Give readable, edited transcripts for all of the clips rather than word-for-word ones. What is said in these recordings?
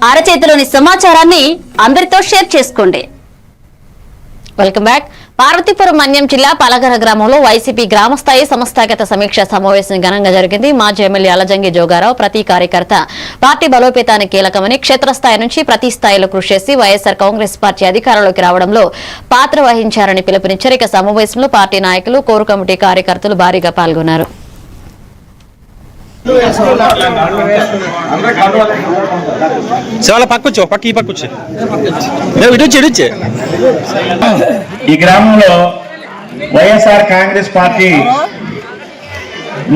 అరచేతిలోని సమాచారాన్ని అందరితో షేర్ చేసుకోండి. Welcome back. పార్వతీపురం మన్యం జిల్లా పలగర గ్రామంలో వైసీపీ గ్రామస్థాయి సంస్థాగత సమీక్ష సమావేశం ఘనంగా జరిగింది. మాజీ ఎమ్మెల్యే అలజంగి జోగారావు ప్రతి కార్యకర్త పార్టీ బలోపేతానికి కీలకమని, క్షేత్రస్థాయి నుంచి ప్రతి స్థాయిలో కృషి చేసి వైఎస్ఆర్ కాంగ్రెస్ పార్టీ అధికారంలోకి రావడంలో పాత్ర వహించారని పిలుపునిచ్చారు. ఇక సమావేశంలో పార్టీ నాయకులు, కోర్ కమిటీ కార్యకర్తలు భారీగా పాల్గొన్నారు. ఈ గ్రామంలో వైఎస్ఆర్ కాంగ్రెస్ పార్టీ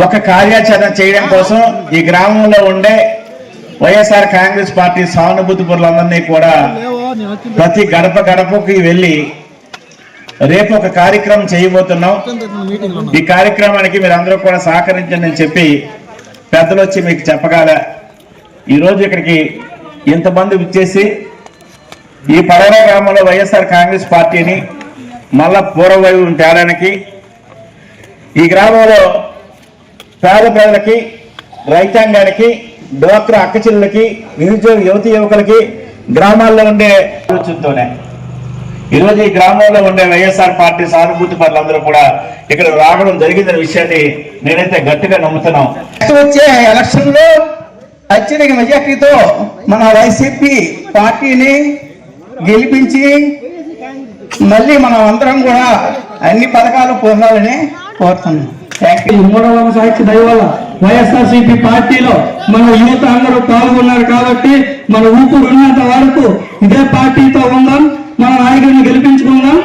ఒక కార్యాచరణ చేయడం కోసం ఈ గ్రామంలో ఉండే వైఎస్ఆర్ కాంగ్రెస్ పార్టీ సానుభూతి పరులందరినీ కూడా ప్రతి గడప గడపకి వెళ్ళి రేపు ఒక కార్యక్రమం చేయబోతున్నాం. ఈ కార్యక్రమానికి మీరు అందరూ కూడా సహకరించండి అని చెప్పి పెద్దలు వచ్చి మీకు చెప్పగల ఈరోజు ఇక్కడికి ఇంతమంది విచ్చేసి ఈ పడవల గ్రామంలో వైఎస్ఆర్ కాంగ్రెస్ పార్టీని మళ్ళా పూర్వవైభవం తేడానికి, ఈ గ్రామంలో పేద ప్రజలకి, రైతాంగానికి, డ్వాక్రా అక్కచెల్లెలకి, నిరుద్యోగ యువతి యువకులకి గ్రామాల్లో ఉండే ఆలోచనతోనే ఈరోజు ఈ గ్రామంలో ఉండే వైఎస్ఆర్ పార్టీ సానుభూతి పరులందరూ కూడా ఇక్కడ రావడం జరిగిందనే విషయాన్ని నేనైతే గట్టిగా నమ్ముతున్నాం. వచ్చే ఎలక్షన్ లో అత్యధిక మెజార్టీతో మన వైసీపీ పార్టీని గెలిపించి మళ్ళీ మనం అందరం కూడా అన్ని పథకాలు పొందాలని కోరుతున్నాం. మూడవ సాక్షి దయవల్ల వైఎస్ఆర్సీపీ పార్టీలో మన యువత అందరూ పాల్గొన్నారు కాబట్టి మన ఊపిరి ఉన్నంత వరకు ఇదే పార్టీతో ఉందాం, మన నాయకుడిని గెలిపించుకుందాం.